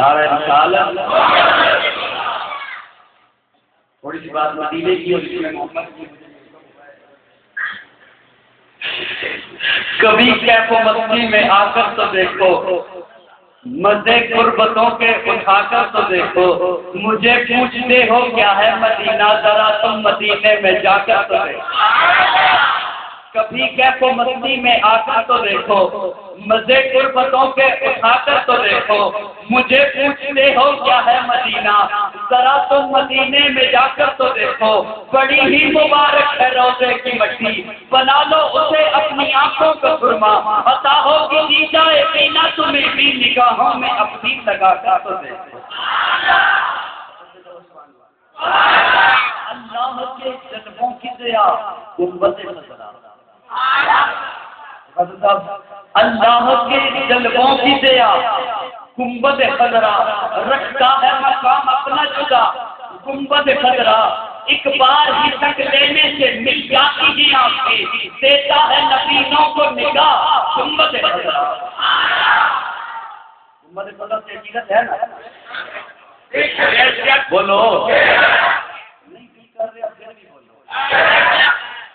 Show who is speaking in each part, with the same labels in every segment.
Speaker 1: نعرہ رسالت. تھوڑی سی بات مدینے کی اور اس میں محمد کی. کبھی کیف و مستی میں آ کر تو دیکھو، مزے غربتوں کے اٹھا کر تو دیکھو، مجھے پوچھتے ہو کیا ہے مدینہ، ذرا تم مدینے میں جا کر تو دیکھو. کبھی کیف و مستی میں آ کر تو دیکھو، مزے غربتوں کے اٹھا کر تو دیکھو، مجھے پوچھتے ہو کیا ہے مدینہ، ذرا تم مدینے میں جا کر تو دیکھو. بڑی ہی مبارک ہے روزے کی مٹی، بنا لو اسے اپنی آنکھوں کا سرما، عطا ہوگی دی جائے پینا تمہیں بھی، نگاہوں میں اپنی لگا کر تو دیکھو. اللہ کے جذبوں کی ضیا گنبد خضرا، اللہ کے جلووں کی ضیا گنبد خضرا، رکھتا ہے مقام اپنا جدا گنبد خضرا. ایک بار ہی تک لینے سے مل جاتی ہے آنکھیں، دیتا ہے نبیوں کو نگاہ گنبد خضرا. گنبد خضرا سے عقیدت ہے نا؟ بولو نہیں کر رہے اب بھی بولو،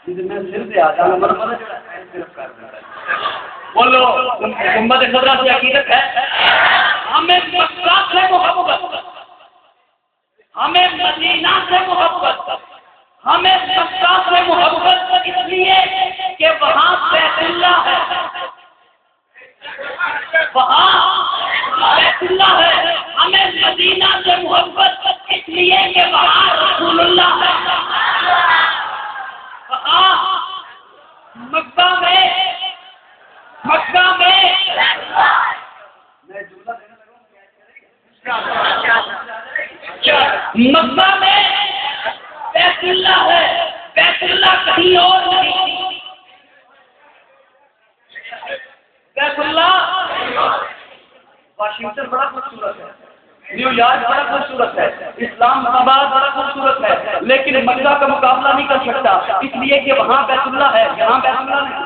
Speaker 1: میں سر سے آ جانا بولو. گنبد خضرا سے عقیدت ہے. ہمیں مکہ سے محبت، ہمیں مدینہ سے محبت، ہمیں مکہ سے محبت اس لیے کہ وہاں بیت اللہ ہے، وہاں بیت اللہ ہے. ہمیں مدینہ سے محبت اس لیے کہ وہاں رسول اللہ ہے. وہاں مکہ میں مکہ میں بیت اللہ ہے، بیت اللہ کہیں اور نہیں. بیت اللہ واشنگٹن بڑا خوبصورت ہے، نیو یارک بڑا خوبصورت ہے، اسلام آباد بڑا خوبصورت ہے، لیکن مکہ کا مقابلہ نہیں کر سکتا اس لیے کہ وہاں بیت اللہ ہے، یہاں بیت اللہ نہیں.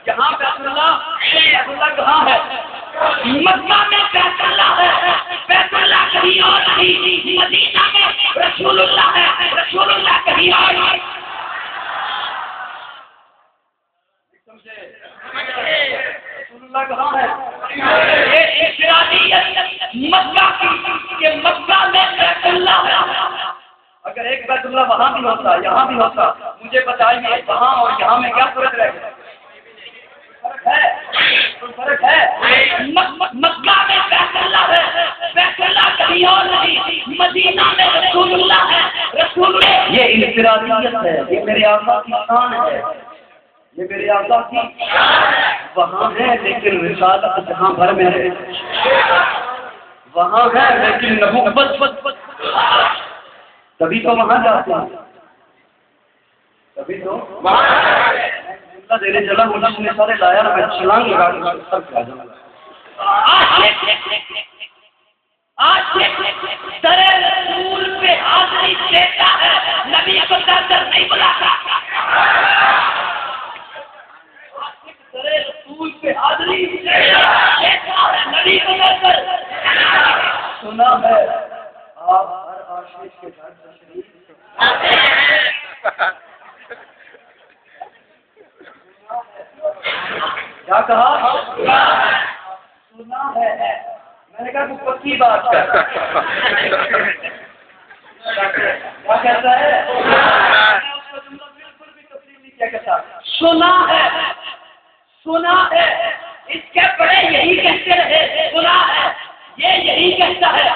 Speaker 1: یہاں بیت اللہ کہاں ہے؟ مکہ میں بیت اللہ ہے، بیت اللہ کہیں اور نہیں. مدینہ میں رسول اللہ ہے، رسول اللہ کہیں اور نہیں. رسول اللہ کہاں ہے؟ مکہ کی مکہ میں بیت اللہ ہے. اگر ایک بیت اللہ وہاں بھی ہوتا یہاں بھی ہوتا، مجھے بتائیے وہاں اور یہاں میں کیا فرق رہے گا؟ فرق ہے. مکہ میں بیت اللہ ہے، بیت اللہ کہیں اور نہیں. مدینہ میں رسول اللہ ہے، رسول اللہ. یہ انفرادیت ہے، یہ میرے آقا کی شان ہے، یہ میرے آقا کی وہاں ہے لیکن رسالت جہاں بھر میں ہے. وہاں ہے لیکن نبوت تبھی تو وہاں جاتے ہیں، تبھی تو وہاں دینے چلا. مجھے نے سارے لایا نا، میں چھلانگ لگا کے سب کھا جاؤں. آج در رسول پہ حاضری دیتا ہے، نبی کو در نہیں بلاتا. در رسول پہ حاضری دیتا ہے، نبی کو در. سنا ہے آپ ہر عاشق کے گھر تشریف کیا کہا؟ سنا ہے. میں نے کہا تو پکی بات کر. کیا کہتا ہے؟ بالکل بھی تسلیم نہیں کیا کہتا. سنا ہے، سنا ہے. اس کے بڑے یہی کہتے رہے، سنا ہے، یہ یہی کہتا ہے،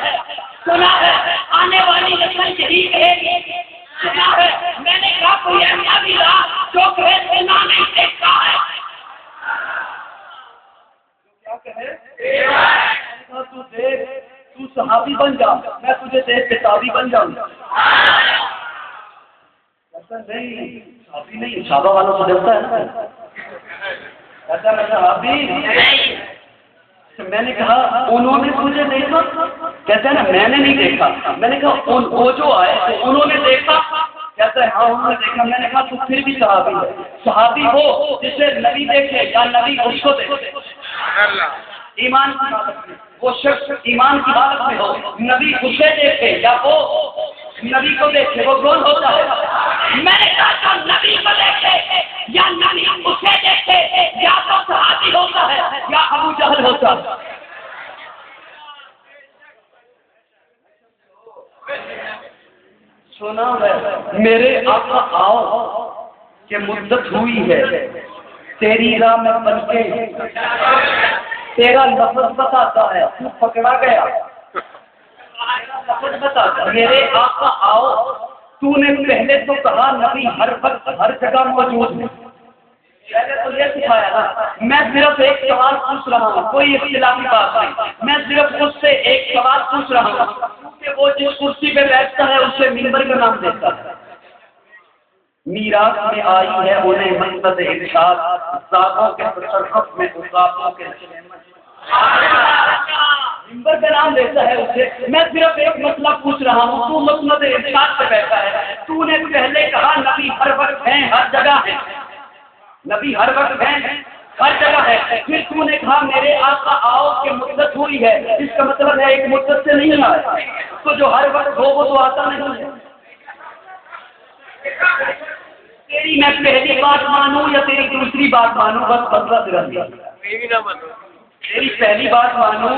Speaker 1: سنا ہے، آنے والی نسل یہی کہے گی. سنا ہے. میں نے کہا کوئی ایسا بھی رہا جو کہے سنا نہیں دیکھتا ہے. کیا کہے؟ تو دیکھ، تو صحابی بن جا، میں تجھے دیکھ کے تابعی بن جاؤں. ایسا نہیں، صحابی نہیں، صحابہ والوں کو ڈرتا ہے نا. ایسا میں صحابی. میں نے کہا انہوں نے تجھے دیکھا؟ کہتے ہیں نا میں نے نہیں دیکھا. میں نے کہا وہ جو آئے تو انہوں نے دیکھا؟ کہتا ہے ہاں انہوں نے دیکھا. میں نے کہا تو پھر بھی صحابی ہے. صحابی ہو جسے نبی دیکھے یا نبی اس کو دیکھے. ایمان کی حالت میں وہ شخص ایمان کی حالت میں ہو، نبی اسے دیکھے یا وہ نبی کو دیکھے، وہ کون ہوتا ہے؟ میں نے کہا نبی کو دیکھے یا نبی اسے دیکھے، یا تو صحابی ہوتا ہے یا ابو جہل ہوتا ہے۔ سنا ہے میرے آقا آؤ کہ مدت ہوئی ہے تیری راہ میں بن کے، تیرا لفظ بتاتا ہے تو پکڑا گیا، لفظ بتاتا میرے آقا آؤ، تو نے پہلے تو کہا نبی ہر وقت ہر جگہ موجود ہے، پہلے تو یہ سکھایا نا۔ میں صرف ایک سوال پوچھ رہا ہوں، کوئی اختلافی بات نہیں، میں صرف اس سے ایک سوال پوچھ رہا ہوں کہ وہ جس کرسی پہ بیٹھتا ہے اس سے منبر کا نام دیتا ہے۔ میراث میں آئی ہے انہیں مقصد ارشاد، ذاتوں کے تصرف میں عقابوں کے منبر کا نام دیتا ہے اسے۔ میں صرف ایک مسئلہ پوچھ رہا ہوں، تو مقصد ارشاد پہ بیٹھا ہے، تو نے پہلے کہا نبی ہر وقت ہیں ہر جگہ ہے، نبی ہر وقت ہیں ہر جگہ ہے، پھر تو نے کہا میرے آقا آؤ کہ مدت ہوئی ہے، اس کا مطلب ہے ایک مدت سے نہیں آیا، تو جو ہر وقت ہو وہ تو آتا نہیں ہے۔ تیری میں پہلی بات مانوں یا تیری دوسری بات مانوں، بس بدلا تیرا دیا، تیری پہلی بات مانوں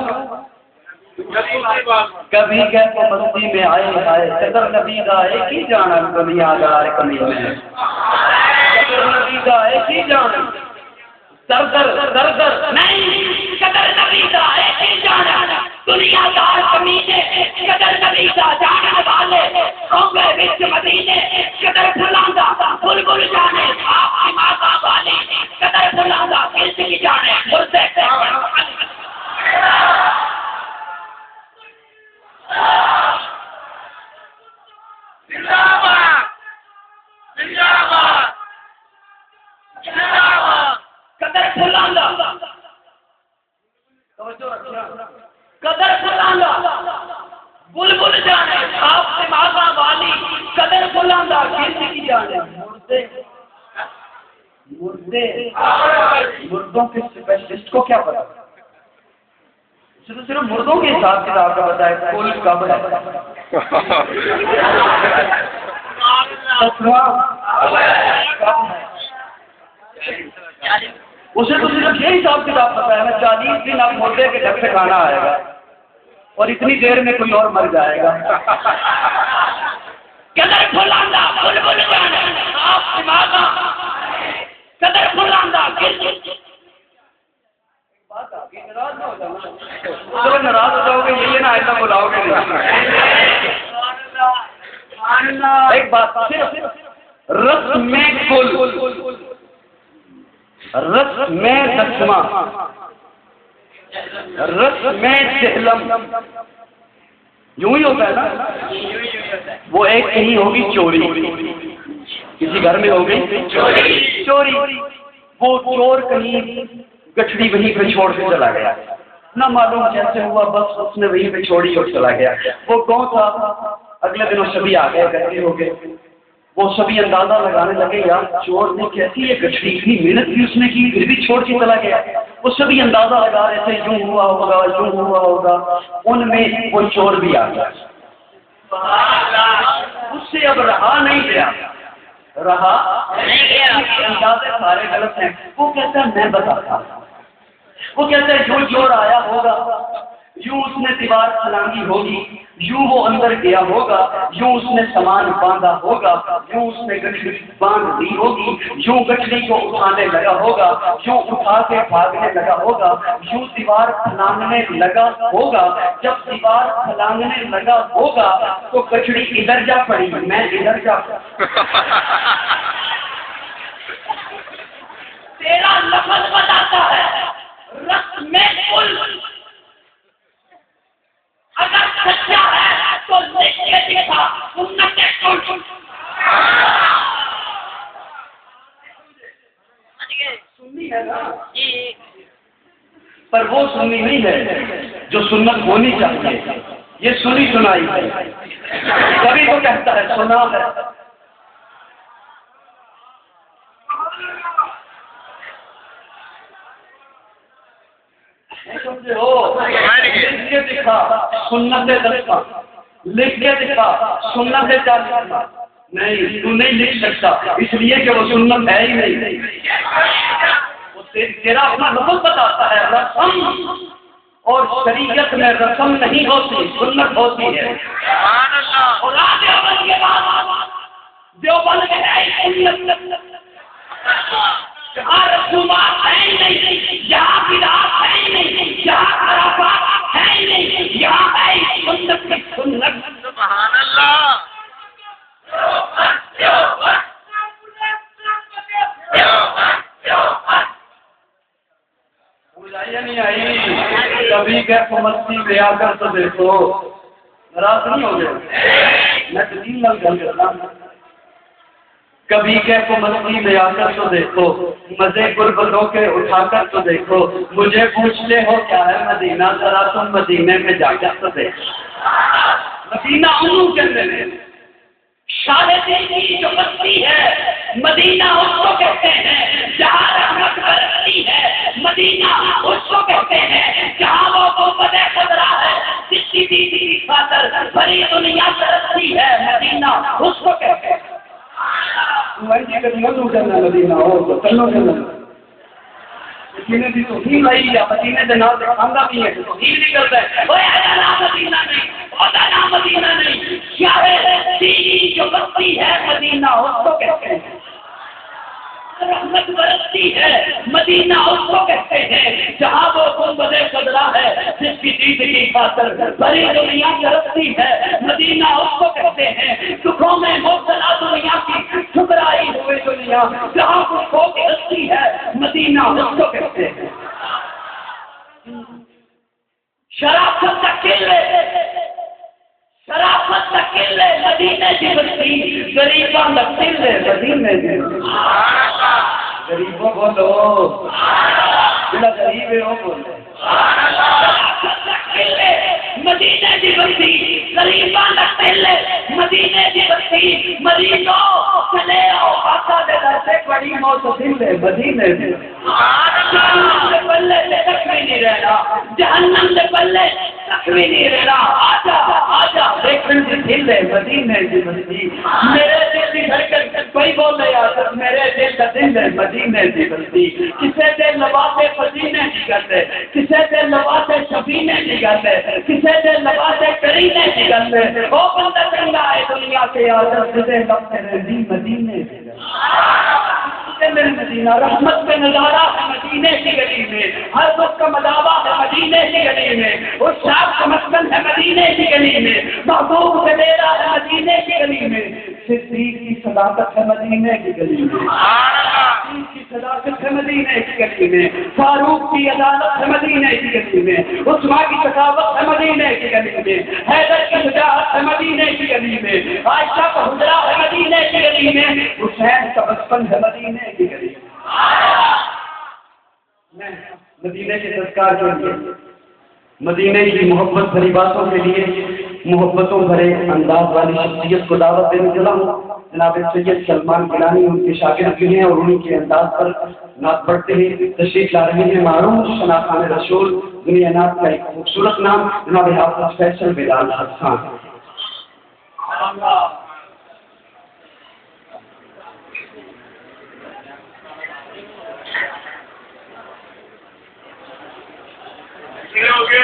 Speaker 1: کبھی کہ تو مستی میں آئے آئے قدر نبی گائے کی جانا کبھی آگار کمی میں قدر نبی گائے کی جانا در در در در نہیں قدر نبی گائے کی جانا دنیا دار کمینے قدر نبی کا جانے والے قومے وچ مدینے قدر پھلاندا بلبل جانے آپ کی ماتا والی قدر پھلاندا کس کی جانے مرتے قدر پھلاندا قدر پھلاندا بلبل جانے آپ سے ماتا والی قدر پھلاندا کس کی جانے مردے مردے مردوں کے اسپیشلسٹ کو کیا پتا؟ صرف مردوں کے حساب کتاب کا پتا ہے کل کب ہے، اسے تو صرف یہ حساب کتاب پتا ہے نا 40 دن اب مردے کے ڈھک سے کھانا آئے گا اور اتنی دیر میں کوئی اور مر جائے گا۔ قدر پھلاندا بلبل جانے آپ کی ماتا قدر پھلاندا ناراض ہو جاؤ گے یہ نا ایسا بلاؤ گے ایک بات صرف رس میں کل رس میں دسواں رس میں جہلم یوں ہی ہوتا ہے نا، وہ ایک کہیں ہوگی چوری، کسی گھر میں ہوگی چوری، وہ چور کہیں گٹھڑی وہیں پہ چھوڑ کے چلا گیا، نہ معلوم کیسے ہوا، بس اس نے وہیں پہ چھوڑی اور چلا گیا۔ وہ گاؤں تھا، اگلے دن سبھی آ گئے، گھر ہو گئے، وہ سبھی اندازہ لگانے لگے یار چور نے کیسی یہ گٹھڑی اتنی محنت بھی اس نے کی پھر بھی چھوڑ کے چلا گیا، وہ سبھی اندازہ لگا رہے تھے یوں ہوا ہوگا یوں ہوا ہوگا، ان میں وہ چور بھی آ گیا، اس سے اب رہا نہیں گیا، اندازے سارے غلط ہیں۔ وہ کہتا ہے میں بتاتا، وہ کہتا ہے جو چور آیا ہوگا یوں اس نے دیوار پھلانگی ہوگی، یوں وہ اندر گیا ہوگا، یوں اس نے سامان باندھا ہوگا، یوں اس نے گٹھڑی باندھ دی ہوگی، یوں گٹھڑی کو اٹھانے لگا ہوگا، یوں اٹھا کے بھاگنے لگا ہوگا، یوں دیوار پھلانگنے لگا ہوگا۔ جب دیوار پھلانگنے لگا ہوگا تو گٹھڑی ادھر جا پڑی، میں ادھر جا پڑی۔ تیرا لفظ بتاتا ہے رس میں کل اگر سچا ہے تو لکھ کے دکھا سنت کل، سنی ہے نا پر وہ سنی نہیں ہے جو سنت ہونی چاہیے، یہ سنی سنائی ہے، کبھی تو کہتا ہے سنا ہے۔ سمجھے ہو؟ لکھ کے دکھا سنت دستا، لکھ کے دکھا سنت چالیسا، نہیں تو نہیں لکھ سکتا، اس لیے کہ وہ سنت ہے ہی نہیں، وہ تیرا اپنا لفظ بتاتا ہے رسم، اور شریعت میں رسم نہیں ہوتی، سنت ہوتی ہے۔ اور دیوبند کے بعد دیوبند میں ہے سنت، جہاں رسومات ہے ہی نہیں، جہاں بدعات ہے ہی نہیں، جہاں خرافات ہے ہی نہیں، یہاں ہے سنت کی سنت۔ سبحان اللہ۔ نہیں آئی کبھی کیف مستی میں آ کر تو دیکھو، ناراض نہیں ہو گئے، میں تو تین لفظ گل کرتا ہوں۔ کبھی کیف مستی میں آ کر تو دیکھو، مزے غربتوں کے اٹھا کر تو دیکھو، مجھے پوچھتے ہو کیا ہے مدینہ، ذرا تم مدینے میں جا کر تو دیکھو۔ مدینہ انہوں کے اندر شاہد کی جو بستی ہے، مدینہ اس کو کہتے ہیں جہاں رحمت برستی ہے، مدینہ اس کو کہتے ہیں جہاں وہ قوت خضرا ہے، جس کی بیوی کی خاطر بڑی دنیا برستی ہے، مدینہ اس کو کہتے ہیں۔ مدینہ ہو تو چلو چلو مدینے کی توہین آئی ہے، مدینے کے نام سے کھانا بھی ہے، توہین نہیں کرتا ہے، مدینہ نہیں، مدینہ نہیں، شاہد کی جو بستی ہے مدینہ اس کو کہتے ہیں، رحمت برستی ہے مدینہ اس کو کہتے ہیں جہاں وہ قوت خضرا ہے، جس کی دید کی خاطر بڑی دنیا برستی ہے، مدینہ اس کو کہتے ہیں دکھوں میں مبتلا دنیا کی ٹھکرائی ہوئی دنیا، جہاں دکھوں کی ہستی ہے، مدینہ اس کو کہتے ہیں۔ شرافت کا قلعے، شرافت کا قلعے مدینے کی بستی، غریباں کا قلعے مدینے کی غریبوں بولو، بڑا غریب ہے وہ بولو، شرافت کا قلعے مدینے کی بستی، غریباں کا قلعے مدینے کی بستی، مریضوں چلے آؤ آقا دے در سے بڑی موت دل ہے مدینے سے، جہنم سے پلے سے تک بھی نہیں رہنا، جہنم سے پلے تک بھی نہیں رہنا، آجا آجا دیکھنے سے دل ہے مدینے کی بستی، میرے دل کی دھڑکن کوئی بول رہے آجا میرے دل کا دل ہے مدینے کی بستی، کسے دل لباتے پسینے کی کرتے، کسے دل لباتے شفینے کی کرتے، کسے دل لباتے کرینے کی کرتے، وہ بندہ چنگا ہے دنیا کے آجا تجھے لبتے رہی مدینے کی میرے مدینہ، رحمت کا نظارہ ہے مدینے کی گلی میں، ہر وقت کا مداوع ہے مدینے کی گلی میں، اس شاپ کا مسکن ہے مدینے کی گلی میں، محبوب کا ڈیرا ہے مدینے کی گلی میں، صدیق کی صداقت ہے مدینے کی گلی میں، صدیق کی صداقت ہے مدینے کی گلی میں، فاروق کی عدالت ہے مدینے کی گلی میں، عثمان کی سخاوت ہے مدینے کی گلی میں، حیدر کی شجاعت ہے مدینے کی گلی میں، عائشہ کا حجرہ ہے مدینے کی گلی میں، حسین کا بچپن ہے مدینے کی گلی میں، مدینے کے تذکار کے لیے، مدینے کی محبت بھری باتوں کے لیے، محبتوں بھرے انداز والی شخصیت کو دعوت دینے چلا ہوں۔ جناب سید سلمان گیلانی ان کے شاگرد بھی ہیں اور انہیں کے انداز پر نعت پڑھتے ہیں، تشریف لا رہے ہیں معروف شناخان رسول دنیا نعت کا ایک خوبصورت نام جناب حافظ فیصل بلال حسان۔
Speaker 2: ہو گیا